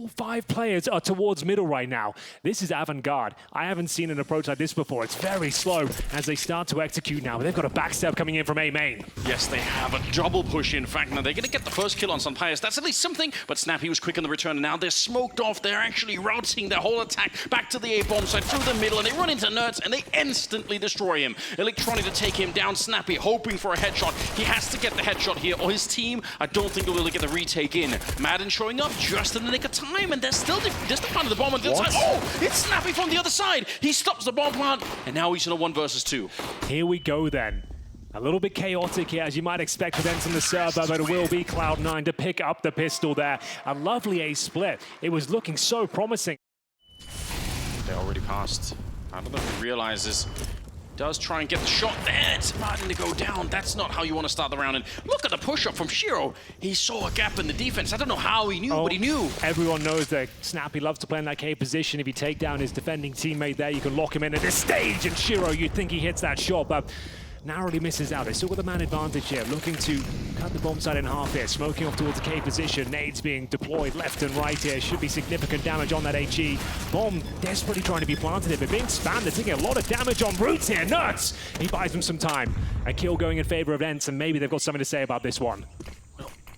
all 5 players are towards middle right now. This is avant-garde. I haven't seen an approach like this before. It's very slow as they start to execute now, but they've got a backstep coming in from A main. Yes, they have a double push, in fact. Now, they're going to get the first kill on Sunpius. That's at least something, but Snappy was quick in the return, and now they're smoked off. They're actually routing their whole attack back to the A bomb site through the middle, and they run into Nerds, and they instantly destroy him. Electronic to take him down. Snappy hoping for a headshot. He has to get the headshot here, or his team, I don't think, will be able to get the retake in. Madden showing up just in the nick of time, and they're still just the front of the bomb on the other side. Oh, it's Snappy from the other side. He stops the bomb plant, and now he's in a 1 versus 2. Here we go then. A little bit chaotic here, as you might expect with ENCE on the server, but it will be Cloud9 to pick up the pistol there. A lovely ace split. It was looking so promising. They already passed. I don't know if he realizes. Does try and get the shot there. It's starting to go down. That's not how you want to start the round. And look at the push-up from Shiro. He saw a gap in the defense. I don't know how he knew, but he knew. Everyone knows that Snappy loves to play in that K position. If you take down his defending teammate there, you can lock him in at this stage. And Shiro, you'd think he hits that shot, but narrowly misses out. They still got the man advantage here, looking to cut the bomb site in half here, smoking off towards the K position. Nades being deployed left and right here. Should be significant damage on that HE. Bomb desperately trying to be planted here, but being spammed. They're taking a lot of damage on Roots here. Nuts! He buys them some time. A kill going in favor of ENCE, and maybe they've got something to say about this one.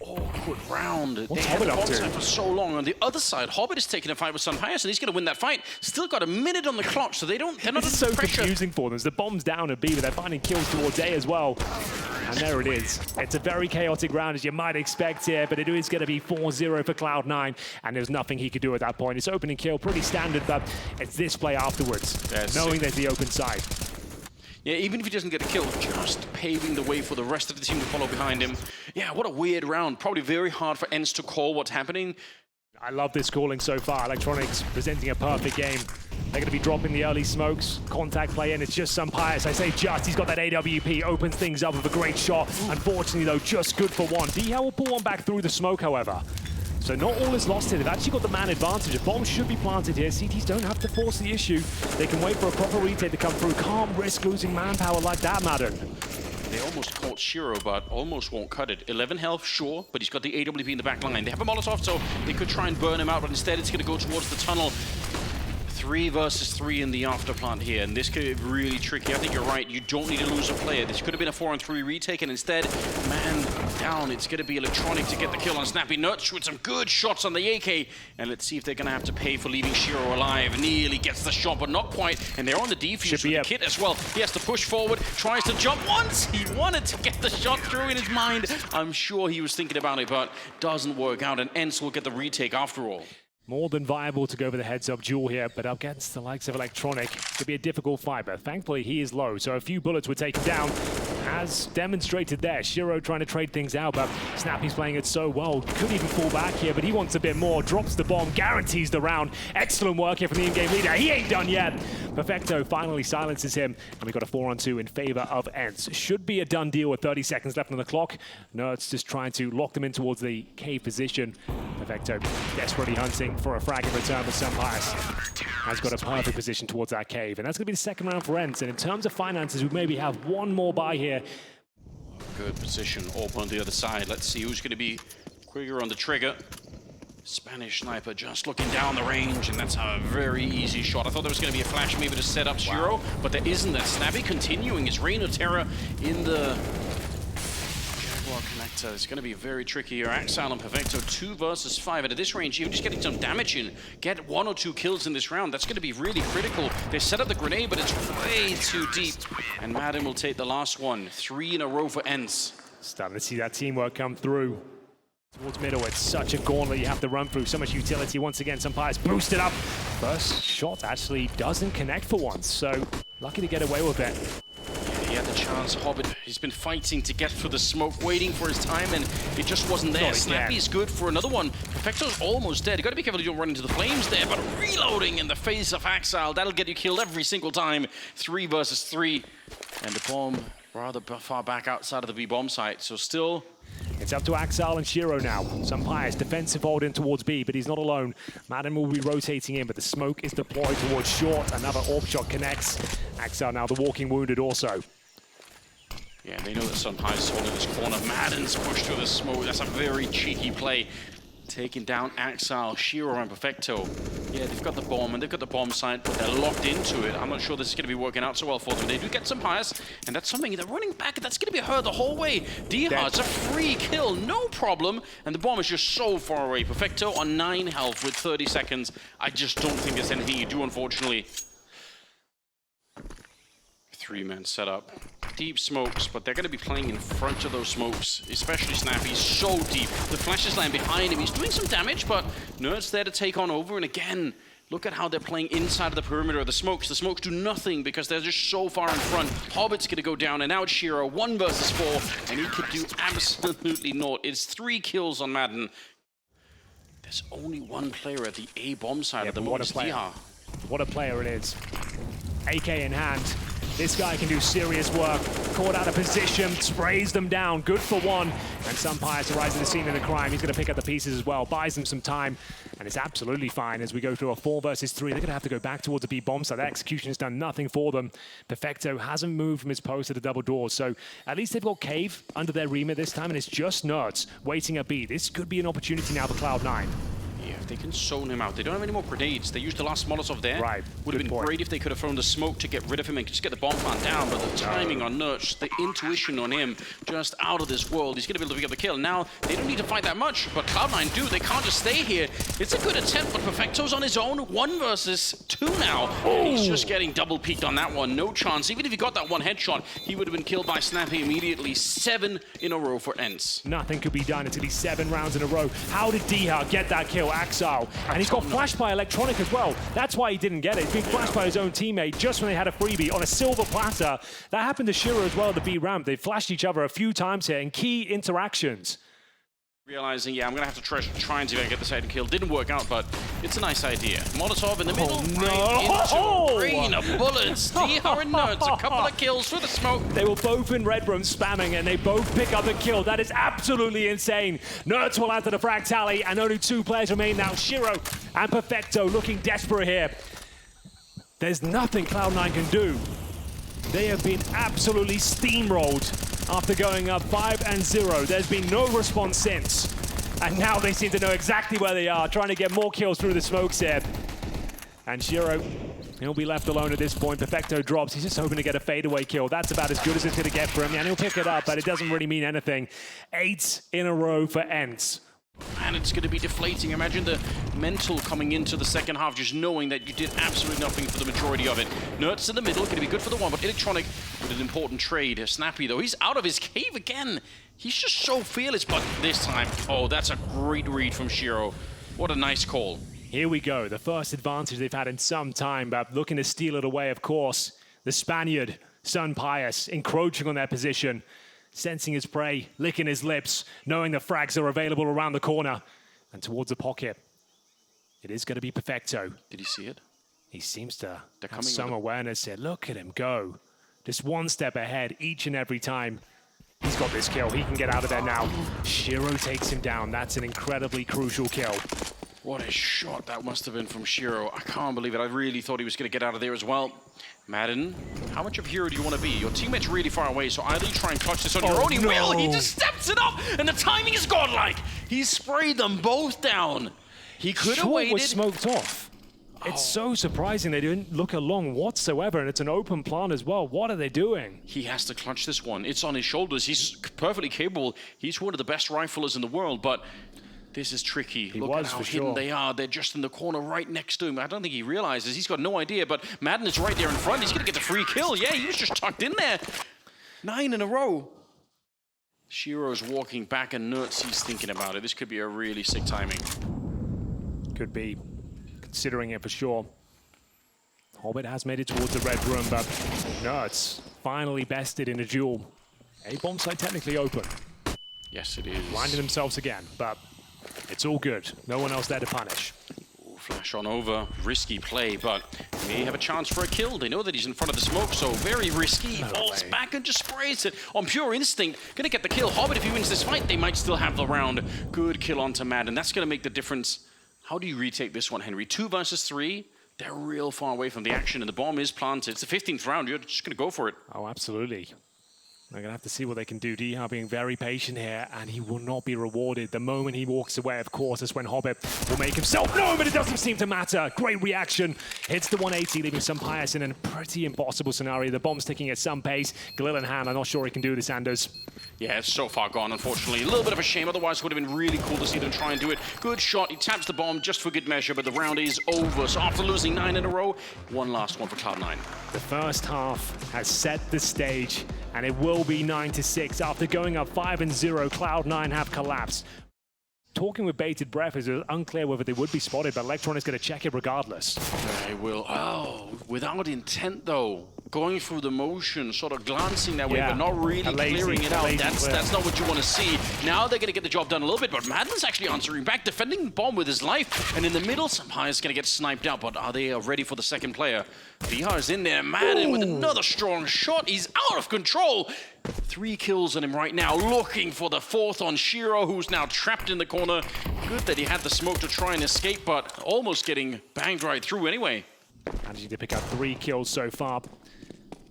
Awkward round. What's they had Hobbit the up bomb to? site for so long. On the other side, Hobbit is taking a fight with Sunpius, and he's going to win that fight. Still got a minute on the clock, so they're not This under is so pressure. confusing for them. The bomb's down at B, but they're finding kills towards A as well. And there it is. It's a very chaotic round, as you might expect here, but it is going to be 4-0 for Cloud9, and there's nothing he could do at that point. It's opening kill, pretty standard, but it's this play afterwards, knowing there's the open side. Yeah, even if he doesn't get a kill, just paving the way for the rest of the team to follow behind him. Yeah, what a weird round. Probably very hard for ENCE to call what's happening. I love this calling so far. Electronics presenting a perfect game. They're going to be dropping the early smokes. Contact play in. It's just Sunpius. I say just. He's got that AWP. Opens things up with a great shot. Unfortunately, though, just good for one. DHL will pull one back through the smoke, however. So not all is lost here. They've actually got the man advantage. A bomb should be planted here. CTs don't have to force the issue. They can wait for a proper retake to come through. Can't risk losing manpower like that, Madden. They almost caught Shiro, but almost won't cut it. 11 health, sure, but he's got the AWP in the back line. They have a Molotov, so they could try and burn him out, but instead it's going to go towards the tunnel. 3 versus 3 in the after plant here, and this could be really tricky. I think you're right. You don't need to lose a player. This could have been a 4-on-3 retake, and instead, man down. It's going to be Electronic to get the kill on Snappy. Nuts with some good shots on the AK, and let's see if they're going to have to pay for leaving Shiro alive. Nearly gets the shot, but not quite, and they're on the defuse with the kit as well. He has to push forward, tries to jump once. He wanted to get the shot through in his mind. I'm sure he was thinking about it, but doesn't work out, and ENCE will get the retake after all. More than viable to go for the heads-up duel here, but up against the likes of Electronic, could be a difficult fight, but thankfully he is low, so a few bullets were taken down, as demonstrated there. Shiro trying to trade things out, but Snappy's playing it so well. Could even fall back here, but he wants a bit more. Drops the bomb, guarantees the round. Excellent work here from the in-game leader. He ain't done yet. Perfecto finally silences him, and we got a 4-on-2 in favor of ENCE. Should be a done deal with 30 seconds left on the clock. Nerds just trying to lock them in towards the K position. Perfecto desperately hunting for a frag in return, but Sunpius has got a perfect position towards that cave. And that's going to be the second round for ENCE. And in terms of finances, we maybe have one more buy here. Good position open on the other side. Let's see who's going to be quicker on the trigger. Spanish sniper just looking down the range, and that's a very easy shot. I thought there was going to be a flash maybe to set up Shiro, but there isn't. That Snappy continuing his reign of terror in the connector. It's going to be very tricky here. Axile and Perfecto 2 versus 5, and at this range, even just getting some damage in, get 1 or 2 kills in this round, that's going to be really critical. They set up the grenade, but it's way too deep, and Madden will take the last one. 3 in a row for ENCE. Starting to see that teamwork come through. Towards middle, it's such a gauntlet you have to run through. So much utility once again. Sunpius boosted up. First shot actually doesn't connect for once, so lucky to get away with it. He had the chance. Hobbit, he's been fighting to get through the smoke, waiting for his time, and it just wasn't there. Snappy's good for another one. Perfecto's almost dead. You got to be careful you don't run into the flames there, but reloading in the face of Axile, that'll get you killed every single time. 3 versus 3, and the bomb rather far back outside of the B-bomb site, so still... It's up to Axile and Shiro now. Sunpius defensive hold in towards B, but he's not alone. Madden will be rotating in, but the smoke is deployed towards short. Another AWP shot connects. Axile now the walking wounded also. Yeah, they know that Sunpius is holding this corner. Madden's pushed through the smoke. That's a very cheeky play. Taking down Axile, Shiro, and Perfecto. Yeah, they've got the bomb, and they've got the bomb site, but they're locked into it. I'm not sure this is going to be working out so well for them. They do get some hires, and that's something they're running back. That's going to be hurt the whole way. Dihard's a free kill, no problem. And the bomb is just so far away. Perfecto on 9 health with 30 seconds. I just don't think there's anything you do, unfortunately. 3-man setup. Deep smokes, but they're going to be playing in front of those smokes, especially Snappy. So deep. The flashes land behind him. He's doing some damage, but Nerd's there to take on over. And again, look at how they're playing inside of the perimeter of the smokes. The smokes do nothing because they're just so far in front. Hobbit's going to go down, and now it's Shiro, 1 versus 4, and he could do absolutely naught. It's 3 kills on Madden. There's only 1 player at the A bomb side of the moment. What a player it is. AK in hand. This guy can do serious work. Caught out of position, sprays them down. Good for 1. And Sunpire's rise to the scene of the crime. He's going to pick up the pieces as well. Buys them some time. And it's absolutely fine as we go through a 4 versus 3. They're going to have to go back towards the B bomb side. That execution has done nothing for them. Perfecto hasn't moved from his post to the double doors. So at least they've got Cave under their remit this time. And it's just Nerds waiting a B. This could be an opportunity now for Cloud9. Yeah, if they can zone him out. They don't have any more grenades. They used the last Molotov there. Right. Would have been great if they could have thrown the smoke to get rid of him and just get the bomb plant down. But the timing on Nurch, the intuition on him, just out of this world. He's going to be able to pick up the kill. Now, they don't need to fight that much, but Cloud9 do. They can't just stay here. It's a good attempt, but Perfecto's on his own. 1 versus 2 now. And he's just getting double peaked on that one. No chance. Even if he got that 1 headshot, he would have been killed by Snappy immediately. 7 in a row for ENCE. Nothing could be done. It's going to be 7 rounds in a row. How did Dihard get that kill? Axile. And he's got flashed by Electronic as well. That's why he didn't get it. He's being flashed by his own teammate just when they had a freebie on a silver platter. That happened to Shiro as well at the B ramp. They flashed each other a few times here in key interactions. Realizing, yeah, I'm going to have to try and see if I can get the second kill. Didn't work out, but it's a nice idea. Molotov in the middle, right into a rain of bullets. Dihard and Nerds, a couple of kills through the smoke. They were both in red room spamming, and they both pick up the kill. That is absolutely insane. Nerds will add to the frag tally, and only 2 players remain now. Shiro and Perfecto looking desperate here. There's nothing Cloud9 can do. They have been absolutely steamrolled after going up 5-0. There's been no response since. And now they seem to know exactly where they are, trying to get more kills through the smokes here. And Shiro, he'll be left alone at this point. Perfecto drops. He's just hoping to get a fadeaway kill. That's about as good as it's going to get for him. And he'll pick it up, but it doesn't really mean anything. 8 in a row for ENCE. And it's going to be deflating. Imagine the mental coming into the second half, just knowing that you did absolutely nothing for the majority of it. Nerds in the middle, going to be good for the 1, but Electronic with an important trade. Snappy, though, he's out of his cave again. He's just so fearless, but this time, oh, that's a great read from Shiro. What a nice call. Here we go. The first advantage they've had in some time, but looking to steal it away, of course. The Spaniard, Sun Pius, encroaching on their position. Sensing his prey, licking his lips, knowing the frags are available around the corner. And towards the pocket, it is going to be Perfecto. Did he see it? He seems to have some awareness here. Look at him go. Just 1 step ahead each and every time. He's got this kill. He can get out of there now. Shiro takes him down. That's an incredibly crucial kill. What a shot that must have been from Shiro. I can't believe it. I really thought he was going to get out of there as well. Madden, how much of a hero do you want to be? Your teammate's really far away, so either you try and clutch this on your own, he will! He just steps it up, and the timing is godlike! He sprayed them both down. He could have waited. Was smoked off. It's so surprising they didn't look along whatsoever, and it's an open plant as well. What are they doing? He has to clutch this one. It's on his shoulders. He's perfectly capable. He's one of the best riflers in the world, but this is tricky. Look at how hidden they are. They're just in the corner right next to him. I don't think he realizes. He's got no idea, but Madden is right there in front. He's going to get the free kill. Yeah, he was just tucked in there. 9 in a row. Shiro's walking back, and Nerds, he's thinking about it. This could be a really sick timing. Could be. Considering it for sure. Hobbit has made it towards the red room, but Nerds finally bested in a duel. A bomb site technically open. Yes, it is. Blinding themselves again, but it's all good. No one else there to punish. Ooh, flash on over. Risky play, but may have a chance for a kill. They know that he's in front of the smoke, so very risky. He falls back and just sprays it on pure instinct. Gonna get the kill. Hobbit, if he wins this fight, they might still have the round. Good kill onto Madden. That's gonna make the difference. How do you retake this one, Henry? 2 versus 3. They're real far away from the action, and the bomb is planted. It's the 15th round. You're just gonna go for it. Oh, absolutely. They're going to have to see what they can do. Diha being very patient here, and he will not be rewarded. The moment he walks away, of course, is when Hobbit will make himself known, but it doesn't seem to matter. Great reaction. Hits the 180, leaving some Pius in a pretty impossible scenario. The bomb's ticking at some pace. Galil in hand, I'm not sure he can do this, Anders. Yeah, it's so far gone, unfortunately. A little bit of a shame, otherwise it would have been really cool to see them try and do it. Good shot, he taps the bomb just for good measure, but the round is over. So after losing 9 in a row, one last one for Cloud9. The first half has set the stage, and it will be 9-6. After going up 5-0, Cloud9 have collapsed. Talking with bated breath, it was unclear whether they would be spotted, but Electron is going to check it regardless. They will. Oh, without intent though. Going through the motion, sort of glancing that way, but not really clearing it out. That's not what you want to see. Now they're going to get the job done a little bit, but Madden's actually answering back, defending the bomb with his life. And in the middle, somehow is going to get sniped out, but are they ready for the second player? VR is in there. Madden with another strong shot. He's out of control. 3 kills on him right now, looking for the 4th on Shiro, who's now trapped in the corner. Good that he had the smoke to try and escape, but almost getting banged right through anyway. Managing to pick up 3 kills so far.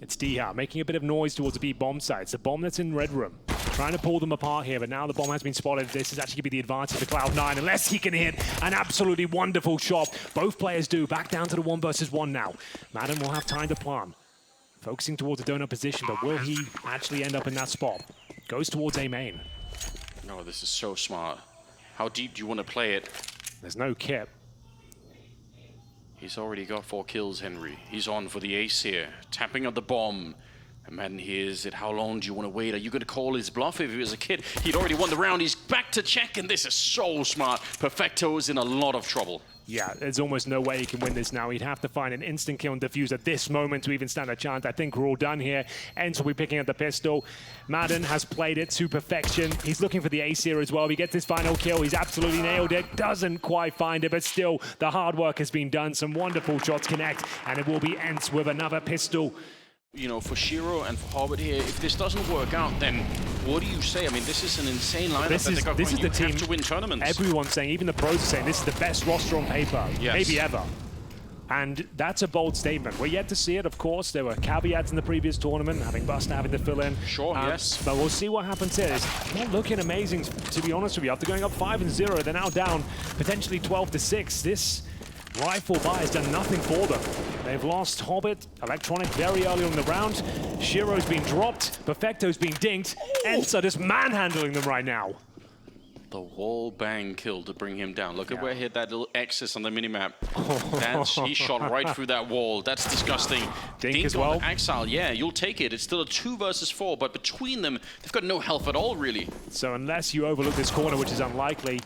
It's Diha making a bit of noise towards the B bomb site. It's the bomb that's in Red Room. Trying to pull them apart here, but now the bomb has been spotted. This is actually going to be the advantage for Cloud9, unless he can hit an absolutely wonderful shot. Both players do. Back down to the 1 versus 1 now. Madden will have time to plan. Focusing towards a donut position, but will he actually end up in that spot? Goes towards A main. No, this is so smart. How deep do you want to play it? There's no kip. He's already got 4 kills, Henry. He's on for the ace here, tapping on the bomb. And Madden hears it. How long do you want to wait? Are you going to call his bluff? If he was a kid, he'd already won the round. He's back to check, and this is so smart. Perfecto is in a lot of trouble. Yeah, there's almost no way he can win this now. He'd have to find an instant kill and defuse at this moment to even stand a chance. I think we're all done here. ENCE will be picking up the pistol. Madden has played it to perfection. He's looking for the ace here as well. He gets his final kill. He's absolutely nailed it. Doesn't quite find it, but still, the hard work has been done. Some wonderful shots connect, and it will be ENCE with another pistol. You know, for Shiro and for Hobbit here, if this doesn't work out, then what do you say? I mean, this is an insane lineup This is the team to win tournaments. Everyone's saying, even the pros are saying, this is the best roster on paper, maybe ever. And that's a bold statement. We're yet to see it, of course. There were caveats in the previous tournament, having Buster having to fill in. Sure, yes. But we'll see what happens here. It's not looking amazing, to be honest with you. After going up 5-0, they're now down potentially 12-6. This rifle buy has done nothing for them. They've lost Hobbit, Electronic very early on the round. Shiro's been dropped, Perfecto's been dinked. ENCE are just manhandling them right now. The wall bang kill to bring him down. Look at where he hit that little X's on the minimap. He shot right through that wall. That's disgusting. Dink as well. Exile, yeah, you'll take it. It's still a 2 versus 4, but between them, they've got no health at all, really. So unless you overlook this corner, which is unlikely,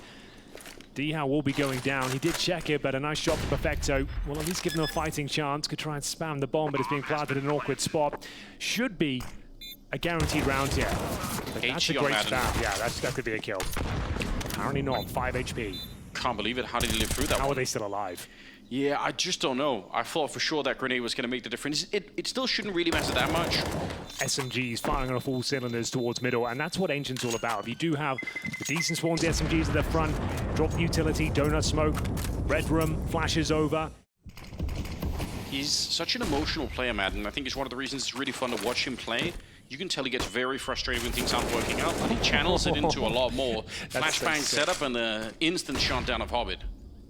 Diha will be going down. He did check it, but a nice shot from Perfecto will at least give them a fighting chance. Could try and spam the bomb, but it's being planted in an awkward spot. Should be a guaranteed round here. But that's a great spam. Yeah, that could be a kill. Apparently not. 5 HP. Can't believe it. How did he live through that How one? are they still alive? Yeah, I just don't know. I thought for sure that grenade was going to make the difference. It still shouldn't really matter that much. SMGs firing on all cylinders towards middle, and that's what Ancient's all about. If you do have the decent spawns, the SMGs at the front, drop the utility, donut smoke, Red Room, flashes over. He's such an emotional player, Madden. I think it's one of the reasons it's really fun to watch him play. You can tell he gets very frustrated when things aren't working out, but he channels it into a lot more. Flashbang setup and the instant shutdown of Hobbit.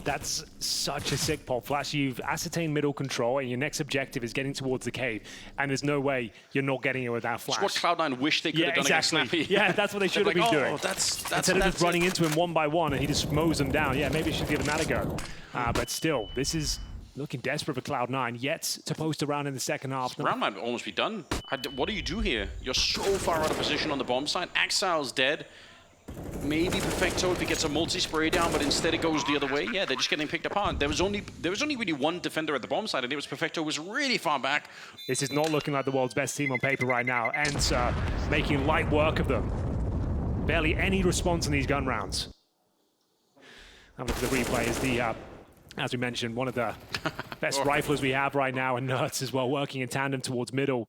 That's such a sick pop flash. You've ascertained middle control, and your next objective is getting towards the cave. And there's no way you're not getting it with that flash. It's what Cloud9 wish they could have done against Snappy. Yeah, that's what they should have been doing. Instead of just running into him 1 by 1 and he just mows them down. Yeah, maybe I should give him that a go. But still, this is looking desperate for Cloud9, yet to post around in the second half. Round might almost be done. What do you do here? You're so far out of position on the bomb site. Exile's dead. Maybe Perfecto if he gets a multi-spray down, but instead it goes the other way. Yeah, they're just getting picked apart. There was only really one defender at the bomb site, and it was Perfecto, who was really far back. This is not looking like the world's best team on paper right now. ENCE making light work of them. Barely any response in these gun rounds. Have a look at the replay as the, as we mentioned, one of the best riflers we have right now, and Nerds as well, working in tandem towards middle.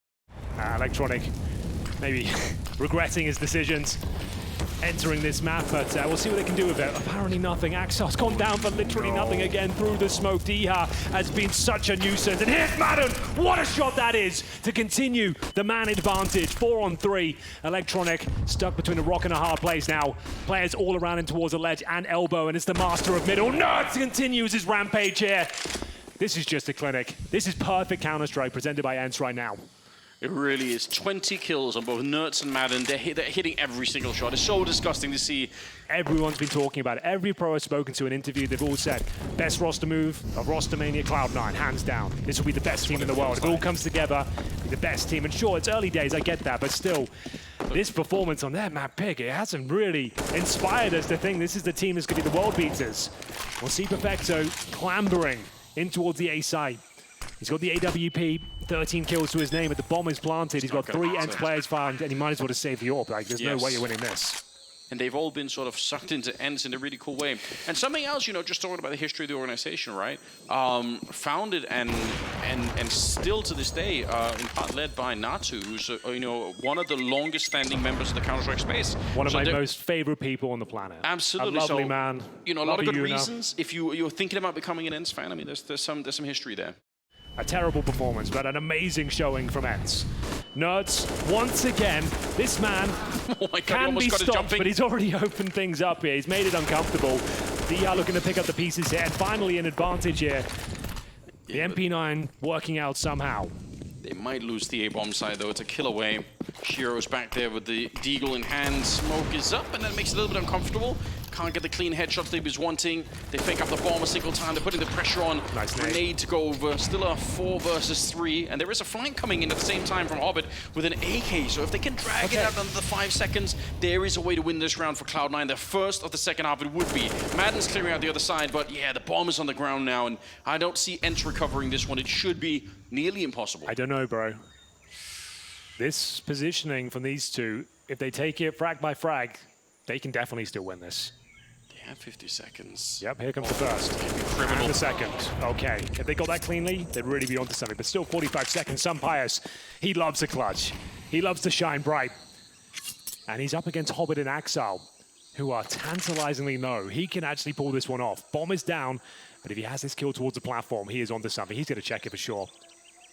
Electronic maybe regretting his decisions. entering this map, but we'll see what they can do with it. Apparently nothing. Axel's gone down for literally nothing again through the smoke. Diha has been such a nuisance. And here's Madden. What a shot that is to continue the man advantage. 4 on 3. Electronic stuck between a rock and a hard place now. Players all around him towards the ledge and elbow, and it's the master of middle. Nerds continues his rampage here. This is just a clinic. This is perfect Counter-Strike presented by ENCE right now. It really is. 20 kills on both Nerds and Madden. They're hitting every single shot. It's so disgusting to see. Everyone's been talking about it. Every pro I've spoken to in an interview, they've all said, best roster move of Roster Mania Cloud9, hands down. This will be the best team in the world. If it all comes together, be the best team. And sure, it's early days, I get that, but still, this performance on their map pick, it hasn't really inspired us to think this is the team that's going to be the world beaters. We'll see Perfecto clambering in towards the A site. He's got the AWP, 13 kills to his name, but the bomb is planted. He's got 3 ENCE players found, and he might as well just save the AWP. Like, there's no way you're winning this. And they've all been sort of sucked into ENCE in a really cool way. And something else, just talking about the history of the organization, right? Founded and still to this day, in part led by Natu, who's one of the longest-standing members of the Counter-Strike space. One of my most favorite people on the planet. Absolutely, a lovely man. A lot of good reasons. If you're thinking about becoming an ENCE fan, I mean, there's some history there. A terrible performance, but an amazing showing from ENCE. Nerds, once again, this man can be stopped, but he's already opened things up here. He's made it uncomfortable. Dia looking to pick up the pieces here, and finally an advantage here. The MP9 working out somehow. They might lose the A-bomb side, though. It's a kill away. Shiro's back there with the deagle in hand. Smoke is up, and that makes it a little bit uncomfortable. Can't get the clean headshots they was wanting. They fake up the bomb a single time. They're putting the pressure on. Nice grenade to go over. Still a 4 versus 3. And there is a flank coming in at the same time from Hobbit with an AK. So if they can drag it out under the 5 seconds, there is a way to win this round for Cloud9. The first of the second half it would be. Madden's clearing out the other side, but yeah, the bomb is on the ground now. And I don't see ENCE recovering this one. It should be nearly impossible. I don't know, bro. This positioning from these two, if they take it frag by frag, they can definitely still win this. They have 50 seconds. Yep, here comes the first. And the second. Okay, if they got that cleanly, they'd really be onto something. But still 45 seconds. Sampayas, he loves a clutch. He loves to shine bright. And he's up against Hobbit and Axel, who are tantalizingly low. He can actually pull this one off. Bomb is down, but if he has this kill towards the platform, he is onto something. He's going to check it for sure.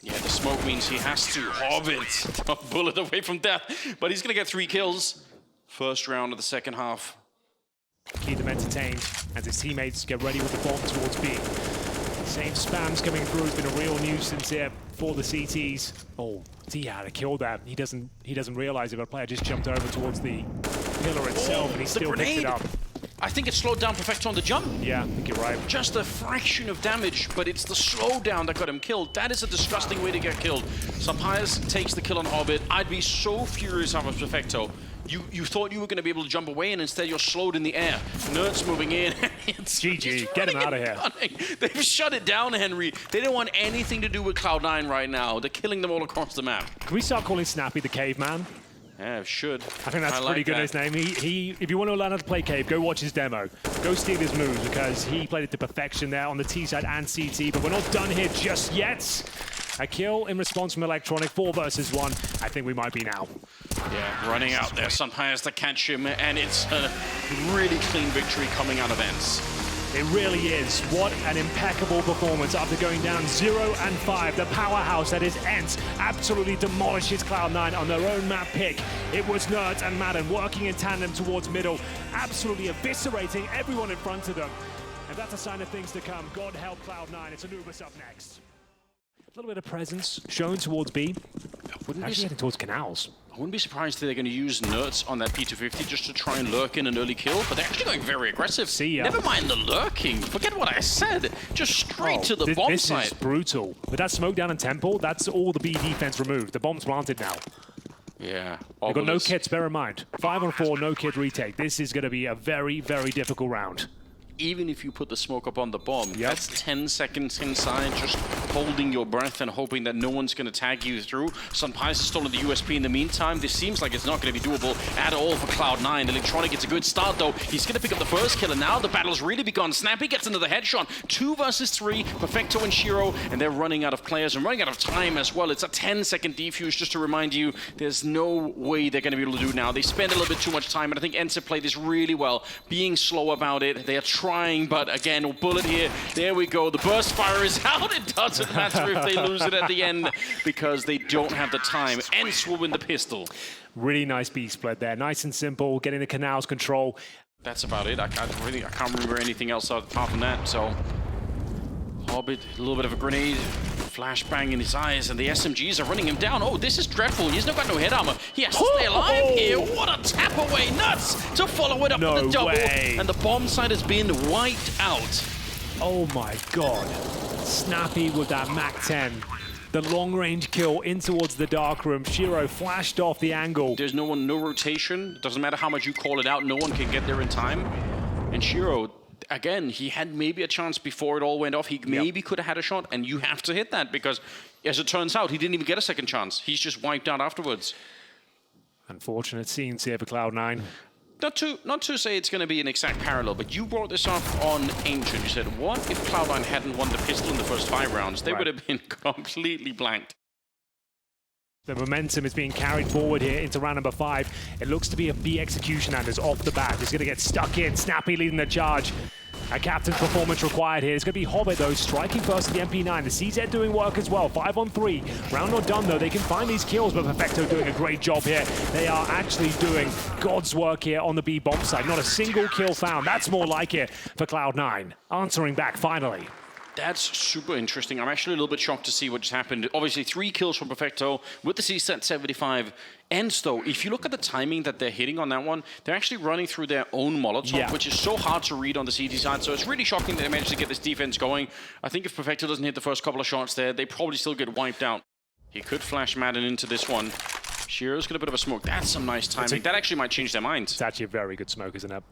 Yeah, the smoke means he has to. Hobbit, a bullet away from death, but he's going to get 3 kills. First round of the second half. Keep them entertained as his teammates get ready with the bomb towards B. Same spams coming through. It's been a real nuisance here for the CTs. Oh, Dia had to kill that. He doesn't realize it, but a player just jumped over towards the pillar itself, and he still picked it up. I think it slowed down Perfecto on the jump. Yeah, I think you're right. Just a fraction of damage, but it's the slowdown that got him killed. That is a disgusting way to get killed. Sampayas takes the kill on Hobbit. I'd be so furious if I was Perfecto. You thought you were going to be able to jump away, and instead you're slowed in the air. Nerds moving in. It's GG, get him out of here. They've shut it down, Henry. They don't want anything to do with Cloud9 right now. They're killing them all across the map. Can we start calling Snappy the caveman? Yeah, should. I think that's pretty good, his name. If you want to learn how to play Cave, go watch his demo. Go steal his moves, because he played it to perfection there on the T side and CT, but we're not done here just yet. A kill in response from Electronic, 4 versus 1. I think we might be now. Yeah, running out there. Sampayas to catch him, and it's a really clean victory coming out of ENCE. It really is. What an impeccable performance after going down 0-5. The powerhouse that is ENCE absolutely demolishes Cloud9 on their own map pick. It was Nerds and Madden working in tandem towards middle, absolutely eviscerating everyone in front of them. And that's a sign of things to come. God help Cloud9. It's Anubis up next. A little bit of presence shown towards B. Actually heading towards canals. I wouldn't be surprised if they're going to use Nerds on that P250 just to try and lurk in an early kill, but they're actually going very aggressive. See ya. Never mind the lurking. Forget what I said. Just straight to the bomb site. This is brutal. With that smoke down in Temple, that's all the B defense removed. The bomb's planted now. Yeah. They've got no kits, bear in mind. 5 on 4, no kit retake. This is going to be a very, very difficult round. even if you put the smoke up on the bomb, that's 10 seconds inside, just holding your breath and hoping that no one's going to tag you through. Sunpies has stolen the USP in the meantime. This seems like it's not going to be doable at all for Cloud9. Electronic gets a good start, though. He's going to pick up the first kill, and now the battle's really begun. Snappy gets another headshot. 2 versus 3, Perfecto and Shiro, and they're running out of players and running out of time as well. It's a 10-second defuse, just to remind you, there's no way they're going to be able to do it now. They spend a little bit too much time, and I think ENCE played this really well, being slow about it. They are trying, but again, a bullet here. There we go. The burst fire is out. It doesn't matter if they lose it at the end because they don't have the time. ENCE will win the pistol. Really nice B split there. Nice and simple, getting the canals control. That's about it. I can't remember anything else apart from that. So, Hobbit, a little bit of a grenade, flashbang in his eyes, and the SMGs are running him down. Oh, this is dreadful. He's not got no head armor. He has to stay alive here. What a tap away. Nuts to follow it up with the double. And the bomb site has been wiped out. Oh my god. Snappy with that MAC-10. The long-range kill in towards the dark room. Shiro flashed off the angle. There's no rotation. It doesn't matter how much you call it out. No one can get there in time. And Shiro, again, he had maybe a chance before it all went off. He maybe could have had a shot, and you have to hit that because, as it turns out, he didn't even get a second chance. He's just wiped out afterwards. Unfortunate scenes here for Cloud9. Not to say it's going to be an exact parallel, but you brought this up on Ancient. You said, what if Cloud9 hadn't won the pistol in the first 5 rounds? They would have been completely blanked. The momentum is being carried forward here into round number 5. It looks to be a B execution, Anders, off the bat. He's going to get stuck in. Snappy leading the charge. A captain's performance required here. It's going to be Hobbit, though, striking first with the MP9. The CZ doing work as well. 5 on 3. Round not done, though. They can find these kills, but Perfecto doing a great job here. They are actually doing God's work here on the B bomb side. Not a single kill found. That's more like it for Cloud9. Answering back, finally. That's super interesting. I'm actually a little bit shocked to see what just happened. Obviously, 3 kills from Perfecto with the CZ 75. ENCE, though, if you look at the timing that they're hitting on that one, they're actually running through their own Molotov, which is so hard to read on the CT side. So it's really shocking that they managed to get this defense going. I think if Perfecto doesn't hit the first couple of shots there, they probably still get wiped out. He could flash Madden into this one. Shiro's got a bit of a smoke. That's some nice timing. That actually might change their minds. It's actually a very good smoke, isn't it?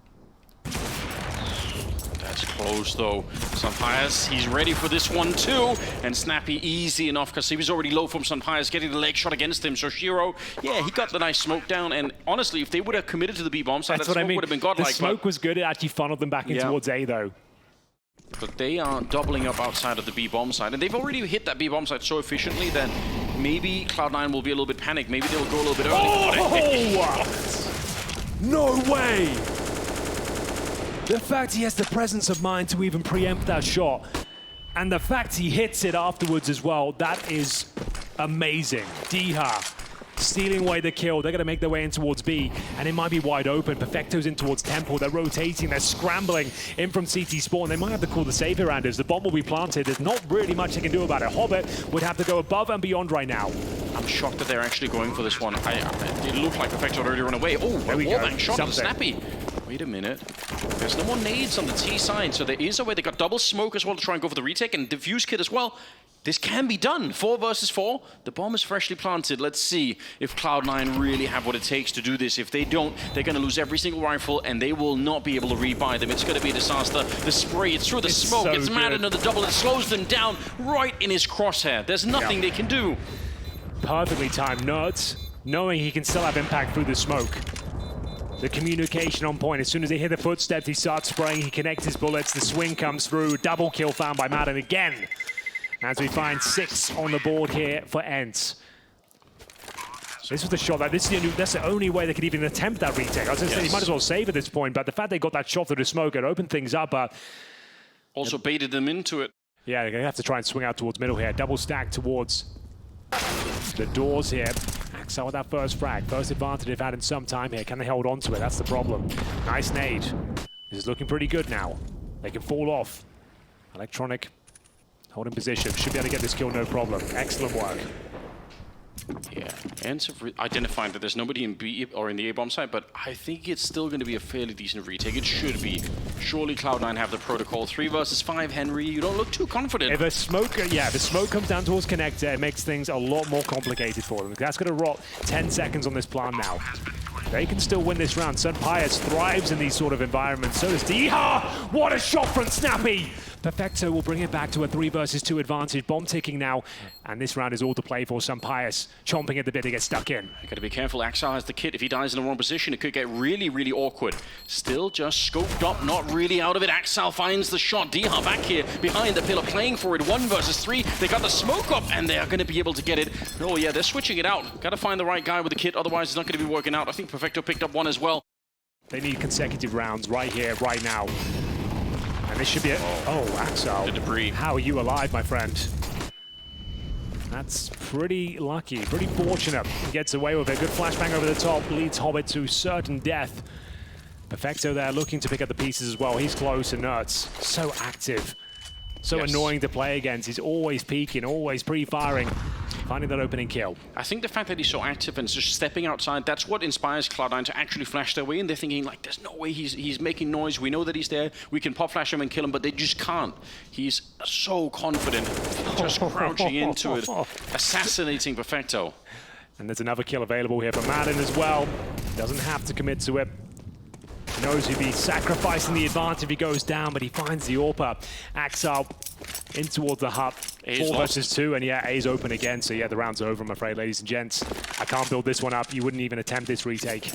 That's close, though. Sunpias, he's ready for this one, too. And Snappy, easy enough, because he was already low from Sunpias, getting the leg shot against him. So Shiro, yeah, he got the nice smoke down. And honestly, if they would have committed to the B bomb side, that smoke would have been godlike. The smoke was good. It actually funneled them back in towards A, though. But they are doubling up outside of the B bomb side. And they've already hit that B bomb side so efficiently that maybe Cloud9 will be a little bit panicked. Maybe they'll go a little bit early. Oh! No way! The fact he has the presence of mind to even preempt that shot, and the fact he hits it afterwards as well, that is amazing. Diha stealing away the kill. They're going to make their way in towards B, and it might be wide open. Perfecto's in towards Temple. They're rotating. They're scrambling in from CT spawn. They might have to call the save here, Anders. The bomb will be planted. There's not really much they can do about it. Hobbit would have to go above and beyond right now. I'm shocked that they're actually going for this one. It looked like Perfecto had already run away. Oh, a wallbang shot on Snappy. Wait a minute. There's no more nades on the T side, so there is a way. They got double smoke as well to try and go for the retake, and diffuse kit as well. This can be done. 4 versus 4. The bomb is freshly planted. Let's see if Cloud9 really have what it takes to do this. If they don't, they're going to lose every single rifle, and they will not be able to rebuy them. It's going to be a disaster. The spray, it's through the smoke. So it's mad into the double. It slows them down right in his crosshair. There's nothing they can do. Perfectly timed. Nerds, knowing he can still have impact through the smoke. The communication on point. As soon as they hear the footsteps, he starts spraying. He connects his bullets. The swing comes through. Double kill found by Madden again. As we find 6 on the board here for ENCE. This was the shot. That's the only way they could even attempt that retake. I was going to say, he might as well save at this point, but the fact they got that shot through the smoke, it opened things up. Also baited them into it. Yeah, they're going to have to try and swing out towards middle here. Double stack towards the doors here. Axel with that first frag. First advantage they've had in some time here. Can they hold on to it? That's the problem. Nice nade. This is looking pretty good now. They can fall off. Electronic holding position. Should be able to get this kill, no problem. Excellent work. Yeah, ENCE have identified that there's nobody in B or in the A-bomb side, but I think it's still going to be a fairly decent retake. It should be. Surely Cloud9 have the protocol. 3 versus 5, Henry. You don't look too confident. If a smoke, if the smoke comes down towards connector, it makes things a lot more complicated for them. That's going to rot 10 seconds on this plan now. They can still win this round. Sun Pius thrives in these sort of environments. So does Diha. What a shot from Snappy. Perfecto will bring it back to a 3 versus 2 advantage. Bomb ticking now. And this round is all to play for. Sun Pius chomping at the bit to get stuck in. You gotta be careful. Axel has the kit. If he dies in the wrong position, it could get really, really awkward. Still just scoped up, not really out of it. Axel finds the shot. Diha back here behind the pillar, playing for it. 1 versus 3. They got the smoke up, and they are gonna be able to get it. Oh yeah, they're switching it out. Gotta find the right guy with the kit, otherwise it's not gonna be working out. I think Perfecto picked up one as well. They need consecutive rounds right here, right now. And this should be it. Oh, Axel. The debris. How are you alive, my friend? That's pretty lucky, pretty fortunate. He gets away with a good flashbang over the top, leads Hobbit to certain death. Perfecto there looking to pick up the pieces as well. He's close, and ENCE so active. So annoying to play against. He's always peeking, always pre-firing. Finding that opening kill. I think the fact that he's so active and just stepping outside, that's what inspires Cloud9 to actually flash their way in. They're thinking, like, there's no way he's making noise. We know that he's there. We can pop flash him and kill him, but they just can't. He's so confident, just crouching into it, assassinating Perfecto. And there's another kill available here for Madden as well. Doesn't have to commit to it. Knows he'd be sacrificing the advantage if he goes down, but he finds the AWPer. Axel in towards the hut. 4 versus 2, and yeah, A's open again. So yeah, the round's over, I'm afraid, ladies and gents. I can't build this one up. You wouldn't even attempt this retake.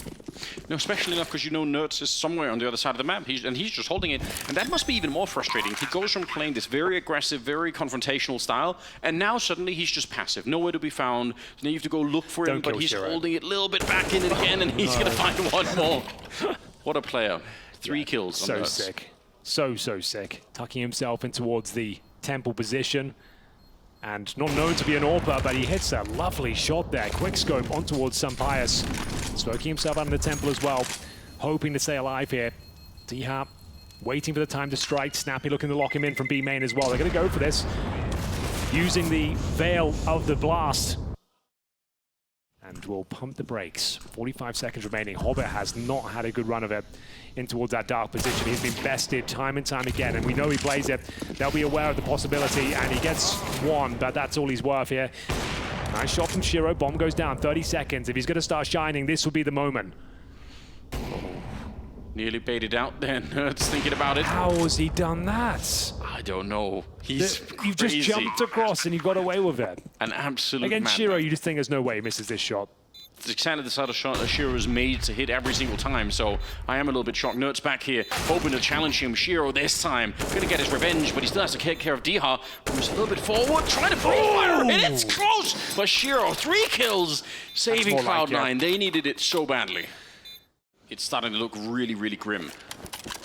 No, especially enough because you know ENCE is somewhere on the other side of the map, and he's just holding it. And that must be even more frustrating. He goes from playing this very aggressive, very confrontational style, and now suddenly he's just passive. Nowhere to be found. Now you have to go look for him, but he's holding it a little bit back in it again, and he's going to find one more. What a player. 3 kills on So ENCE. sick. So sick. Tucking himself in towards the temple position. And not known to be an AWPer, but he hits a lovely shot there. Quick scope on towards Sun Pius. Smoking himself out of the temple as well. Hoping to stay alive here. Diha waiting for the time to strike. Snappy looking to lock him in from B main as well. They're going to go for this. Using the veil of the blast. And we'll pump the brakes. 45 seconds remaining. Hobbit has not had a good run of it in towards that dark position. He's been bested time and time again, and we know he plays it. They'll be aware of the possibility, and he gets one, but that's all he's worth here. Nice shot from Shiro. Bomb goes down. 30 seconds. If he's going to start shining, this will be the moment. Nearly baited out there. ENCE thinking about it. How has he done that? I don't know. He's You've just jumped across and you got away with it. An absolute Against Shiro, you just think there's no way he misses this shot. It's exactly the sort of shot that Shiro is made to hit every single time, so I am a little bit shocked. ENCE back here, hoping to challenge him. Shiro this time, gonna get his revenge, but he still has to take care of Diha, who's a little bit forward, trying to fire, and it's close! But Shiro, 3 kills, saving Cloud9. They needed it so badly. It's starting to look really, really grim.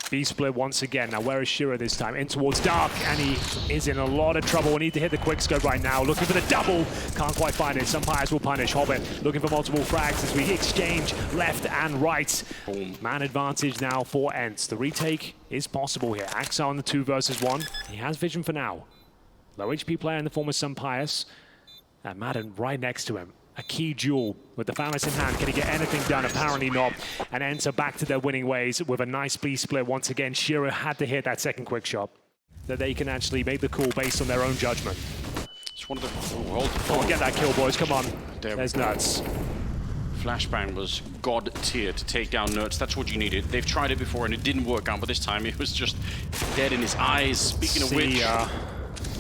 B split once again. Now, where is Shiro this time? In towards Dark, and he is in a lot of trouble. We need to hit the quick scope right now. Looking for the double. Can't quite find it. Sun Pius will punish Hobbit. Looking for multiple frags as we exchange left and right. Boom. Man advantage now for ENCE. The retake is possible here. Axel on the 2 versus 1. He has vision for now. Low HP player in the form of Sun Pius. And Madden right next to him. A key duel with the Phalanx in hand. Can he get anything done? Apparently not. And ENCE are back to their winning ways with a nice B split once again. Shiro had to hit that second quick shot. That they can actually make the call based on their own judgment. It's one of the... Oh, get that kill, boys. Come on. There's ENCE. Flashbang was god tier to take down ENCE. That's what you needed. They've tried it before and it didn't work out, but this time it was just dead in his eyes. Speaking of which...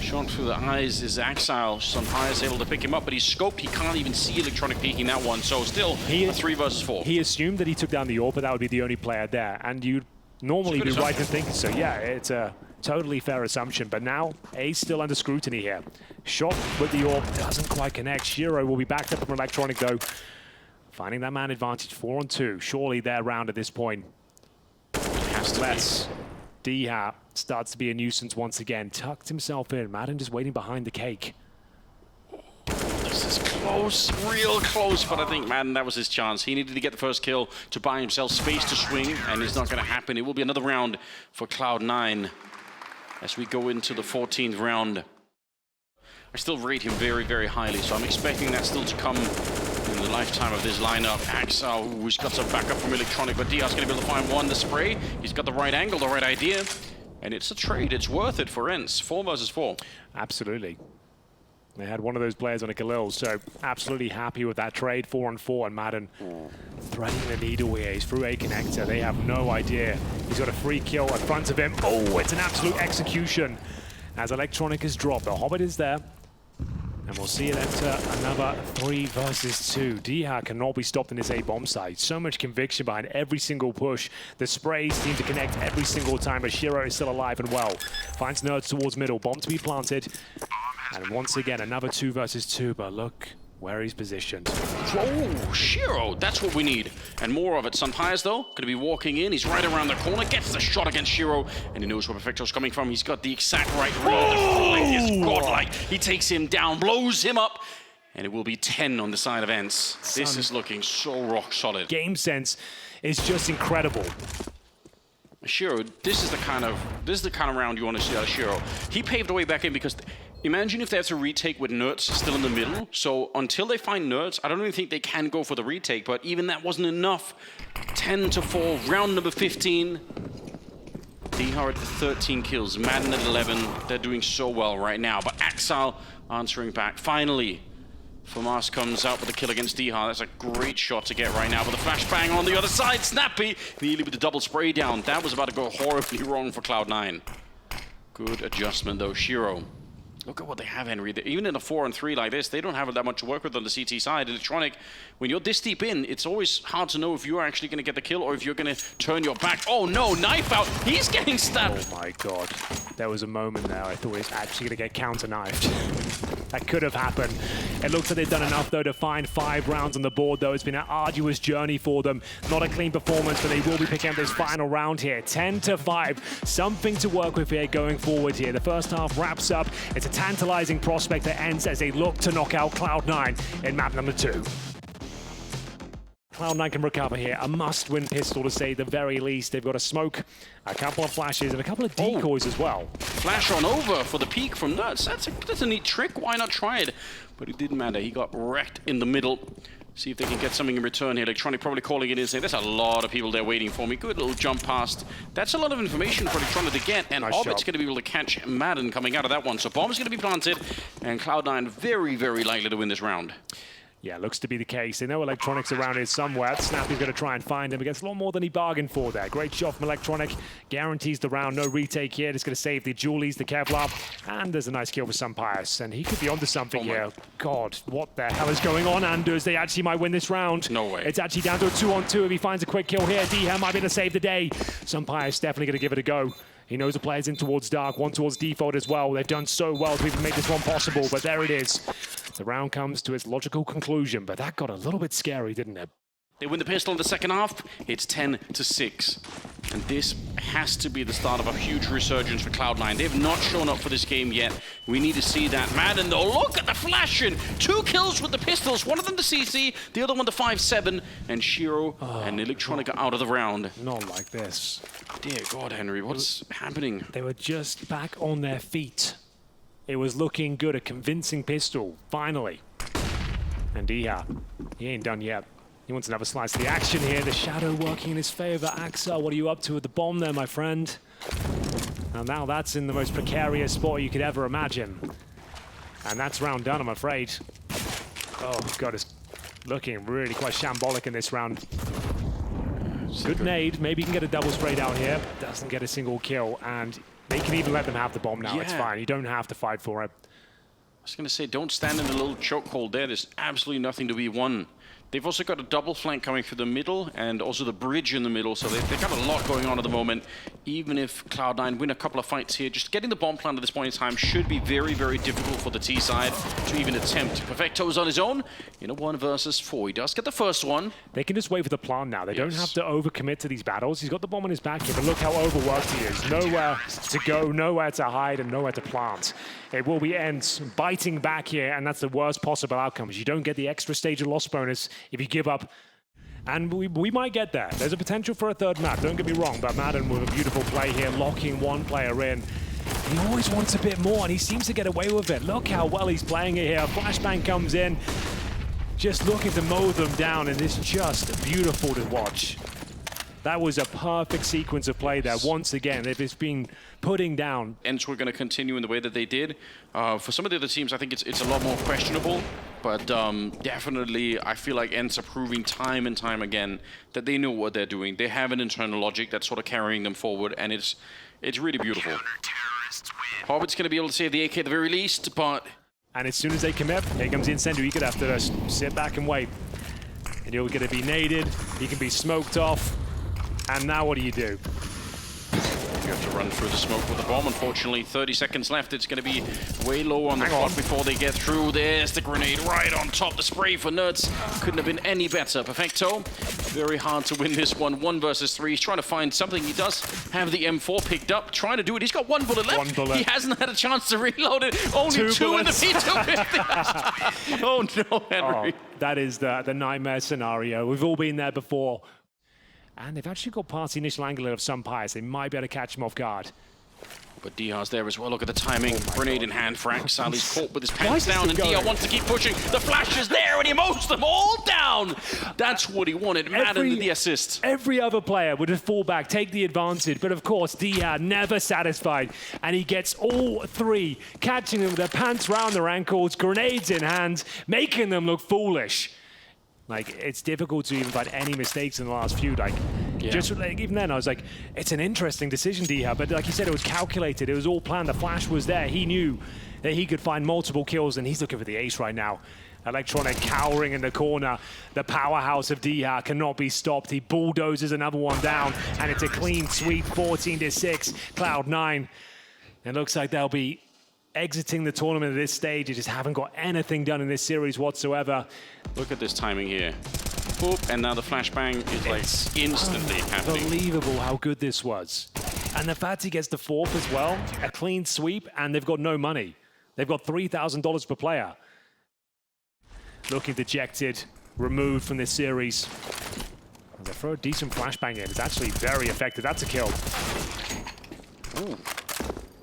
Shot through the eyes is Axel. Sun Pius able to pick him up, but he's scoped. He can't even see electronic peeking that one. So still a 3 versus 4. He assumed that he took down the AWPer, but that would be the only player there. And you'd normally be right in thinking so. Yeah, it's a totally fair assumption. But now, A's still under scrutiny here. Shot with the AWP doesn't quite connect. Shiro will be backed up from electronic though. Finding that man advantage, 4 on 2. Surely their round at this point. Has to be. Diha starts to be a nuisance once again. Tucked himself in. Madden just waiting behind the cake. This is close, real close, but I think, man, that was his chance. He needed to get the first kill to buy himself space to swing, and it's not going to happen. It will be another round for Cloud9 as we go into the 14th round. I still rate him very, very highly, so I'm expecting that still to come in the lifetime of this lineup. Axel, who's got some backup from electronic, but Diha's going to be able to find one, the spray. He's got the right angle, the right idea, and it's a trade. It's worth it for ENCE. 4 versus 4. Absolutely. They had one of those players on a Khalil, so absolutely happy with that trade. 4-on-4, and Madden threading the needle here. He's through a connector. They have no idea. He's got a free kill in front of him. Oh, it's an absolute execution as Electronic is dropped. The Hobbit is there. And we'll see it enter another 3 versus 2. Diha cannot be stopped in this A-bomb site. So much conviction behind every single push. The sprays seem to connect every single time, but Shiro is still alive and well. Finds Nerds towards middle. Bomb to be planted. And once again, another 2 versus 2, but look where he's positioned. Oh, Shiro, that's what we need. And more of it. Sunpires, though, going to be walking in. He's right around the corner, gets the shot against Shiro, and he knows where Perfecto's coming from. He's got the exact right read. The flank is godlike. He takes him down, blows him up, and it will be 10 on the side of ENCE. This is looking so rock solid. Game sense is just incredible. Shiro, this is the kind of round you want to see out of Shiro. He paved the way back in because imagine if they have to retake with Nerds still in the middle. So until they find Nerds, I don't even think they can go for the retake, but even that wasn't enough. 10-4, round number 15. Diha at 13 kills, Madden at 11. They're doing so well right now, but Axel answering back. Finally, Famas comes out with a kill against Diha. That's a great shot to get right now, but the flashbang on the other side. Snappy, nearly with the double spray down. That was about to go horribly wrong for Cloud9. Good adjustment though, Shiro. Look at what they have, Henry. Even in a 4-on-3 like this, they don't have that much to work with on the CT side. Electronic, when you're this deep in, it's always hard to know if you're actually going to get the kill or if you're going to turn your back. Oh no, knife out. He's getting stabbed. Oh my god. There was a moment there I thought he was actually going to get counter-knifed. That could have happened. It looks like they've done enough, though, to find 5 rounds on the board, though. It's been an arduous journey for them. Not a clean performance, but they will be picking up this final round here. 10-5. Something to work with here going forward here. The first half wraps up. It's a tantalizing prospect that ends as they look to knock out Cloud9 in map number 2. Cloud9 can recover here. A must-win pistol to say the very least. They've got a smoke, a couple of flashes, and a couple of decoys as well. Flash on over for the peek from Nerds. That's a neat trick. Why not try it? But it didn't matter. He got wrecked in the middle. See if they can get something in return here. Electronic probably calling it in, saying, there's a lot of people there waiting for me. Good little jump past. That's a lot of information for Electronic to get, and Hobbit's going to be able to catch Madden coming out of that one. So bomb's going to be planted, and Cloud9 very, very likely to win this round. Yeah, looks to be the case. They know Electronic's around here somewhere. Snappy's going to try and find him. He gets a lot more than he bargained for there. Great shot from Electronic. Guarantees the round. No retake here. Just going to save the Julies, the Kevlar. And there's a nice kill for Sunpius. And he could be onto something here. God, what the hell is going on, Anders? They actually might win this round. No way. It's actually down to a 2-on-2 if he finds a quick kill here. Diha might be able to save the day. Sunpius definitely going to give it a go. He knows the player's in towards Dark, one towards Default as well. They've done so well to even make this one possible, but there it is. The round comes to its logical conclusion, but that got a little bit scary, didn't it? They win the pistol in the second half. It's 10-6. And this has to be the start of a huge resurgence for Cloud9. They've not shown up for this game yet. We need to see that. Madden, though, look at the flashing. 2 kills with the pistols. One of them to CC, the other one to 5-7. And Shiro and Electronic are out of the round. Not like this. Dear God, Henry, what's happening? They were just back on their feet. It was looking good, a convincing pistol, finally. And Diha, he ain't done yet. He wants another slice of the action here. The shadow working in his favor. Axel, what are you up to with the bomb there, my friend? And now that's in the most precarious spot you could ever imagine. And that's round done, I'm afraid. Oh, God, it's looking really quite shambolic in this round. Good nade. Maybe he can get a double spray down here. Doesn't get a single kill. And they can even let them have the bomb now. Yeah. It's fine. You don't have to fight for it. I was going to say, don't stand in the little chokehold there. There's absolutely nothing to be won. They've also got a double flank coming through the middle and also the bridge in the middle, so they've got a lot going on at the moment. Even if Cloud9 win a couple of fights here, just getting the bomb plant at this point in time should be very, very difficult for the T side to even attempt. Perfecto's on his own in a 1 versus 4. He does get the first one. They can just wait for the plant now. They don't have to overcommit to these battles. He's got the bomb on his back here, but look how overworked he is. Nowhere to go, nowhere to hide, and nowhere to plant. It will be ENCE biting back here, and that's the worst possible outcome. You don't get the extra stage of loss bonus if you give up. And we might get there. There's a potential for a third map, don't get me wrong, but Madden with a beautiful play here, locking one player in. He always wants a bit more, and he seems to get away with it. Look how well he's playing it here. Flashbang comes in, just looking to mow them down, and it's just beautiful to watch. That was a perfect sequence of play there. Once again, they've just been putting down. ENCE were going to continue in the way that they did. For some of the other teams, I think it's a lot more questionable. But definitely, I feel like ENCE are proving time and time again that they know what they're doing. They have an internal logic that's sort of carrying them forward, and it's really beautiful. Hobbit's going to be able to save the AK at the very least, but... And as soon as they commit, here comes the Incendio. He could have to just sit back and wait. And you're going to be naded, he can be smoked off. And now what do you do? You have to run through the smoke with the bomb. Unfortunately, 30 seconds left. It's going to be way low on the clock before they get through. There's the grenade right on top. The spray for Nerds couldn't have been any better. Perfecto. Very hard to win this one. 1 versus 3. He's trying to find something. He does have the M4 picked up. Trying to do it. He's got 1 bullet left. 1 bullet. He hasn't had a chance to reload it. Only 2 in the P250. Oh no, Henry. Oh, that is the nightmare scenario. We've all been there before. And they've actually got past the initial angle of some Pius. They might be able to catch him off guard. But Dihar's there as well. Look at the timing. Grenade in hand. Frank Sally's caught with his pants down, and Dihar wants to keep pushing. The flash is there, and he mows them all down. That's what he wanted. Madden with the assist. Every other player would have fall back, take the advantage. But of course, Dihar never satisfied. And he gets all 3, catching them with their pants round their ankles, grenades in hand, making them look foolish. Like, it's difficult to even find any mistakes in the last few. Like, just like, even then, I was like, it's an interesting decision, Dihar. But like you said, it was calculated. It was all planned. The flash was there. He knew that he could find multiple kills, and he's looking for the ace right now. Electronic cowering in the corner. The powerhouse of Dihar cannot be stopped. He bulldozes another one down, and it's a clean sweep, 14-6. Cloud9. It looks like they'll be exiting the tournament at this stage. They just haven't got anything done in this series whatsoever. Look at this timing here. Boop, and now the flashbang is like instantly happening. Unbelievable how good this was. And the fact he gets the 4th as well, a clean sweep, and they've got no money. They've got $3,000 per player. Looking dejected, removed from this series. They throw a decent flashbang in. It's actually very effective. That's a kill. Ooh.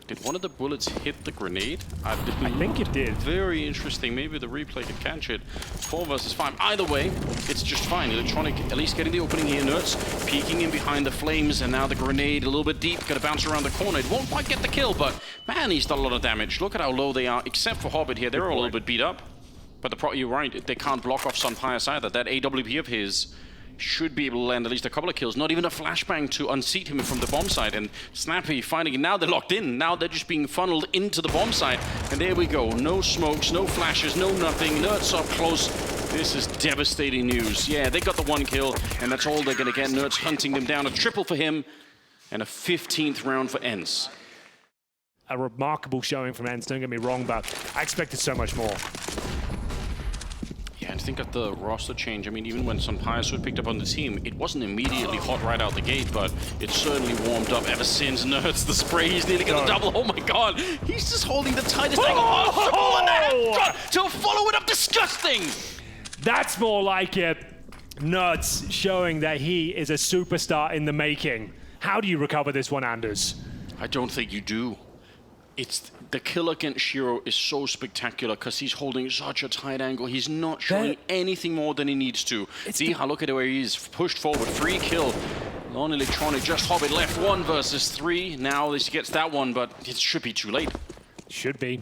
Did one of the bullets hit the grenade? I think it did. Very interesting. Maybe the replay could catch it. 4 versus 5. Either way, it's just fine. Electronic at least getting the opening here. Nerds peeking in behind the flames, and now the grenade a little bit deep. Gonna bounce around the corner. It won't quite get the kill, but man, he's done a lot of damage. Look at how low they are, except for Hobbit here. They're all a little bit beat up. But you're right, they can't block off Sun Pius either. That AWP of his should be able to land at least a couple of kills. Not even a flashbang to unseat him from the bomb site. And Snappy finding it. Now they're locked in. Now they're just being funneled into the bomb site. And there we go. No smokes, no flashes, no nothing. Nerds up close. This is devastating news. Yeah, they got the 1 kill, and that's all they're going to get. Nerds hunting them down. A triple for him, and a 15th round for ENCE. A remarkable showing from ENCE, don't get me wrong, but I expected so much more. Yeah, and think of the roster change. I mean, even when some Pius were picked up on the team, it wasn't immediately hot right out the gate, but it certainly warmed up ever since. Nerds, the spray, he's nearly got a double. Oh my god, he's just holding the tightest angle possible, and the headshot to follow it up. Disgusting! That's more like it. Nerds showing that he is a superstar in the making. How do you recover this one, Anders? I don't think you do. It's the kill against Shiro is so spectacular because he's holding such a tight angle. He's not showing anything more than he needs to. Dihar, look at where he's pushed forward. Free kill. Non-electronic, just Hobbit left. 1 versus 3. Now he gets that one, but it should be too late. Should be.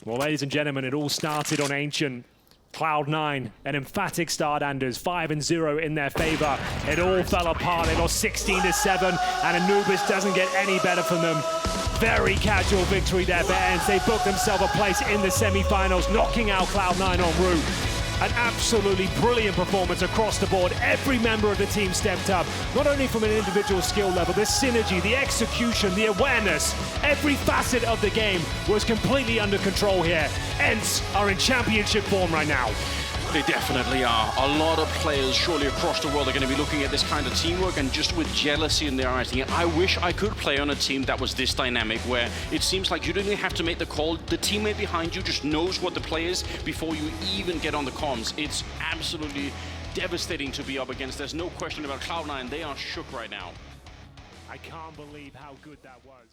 Well, ladies and gentlemen, it all started on Ancient. Cloud9, an emphatic start, Anders, 5-0 in their favor. It all fell apart. They lost 16-7, and Anubis doesn't get any better from them. Very casual victory there for ENCE. They booked themselves a place in the semi-finals, knocking out Cloud9 en route. An absolutely brilliant performance across the board. Every member of the team stepped up, not only from an individual skill level, the synergy, the execution, the awareness, every facet of the game was completely under control here. ENCE are in championship form right now. They definitely are. A lot of players surely across the world are going to be looking at this kind of teamwork and just with jealousy in their eyes thinking, I wish I could play on a team that was this dynamic, where it seems like you don't even have to make the call. The teammate behind you just knows what the play is before you even get on the comms. It's absolutely devastating to be up against. There's no question about Cloud9. They are shook right now. I can't believe how good that was.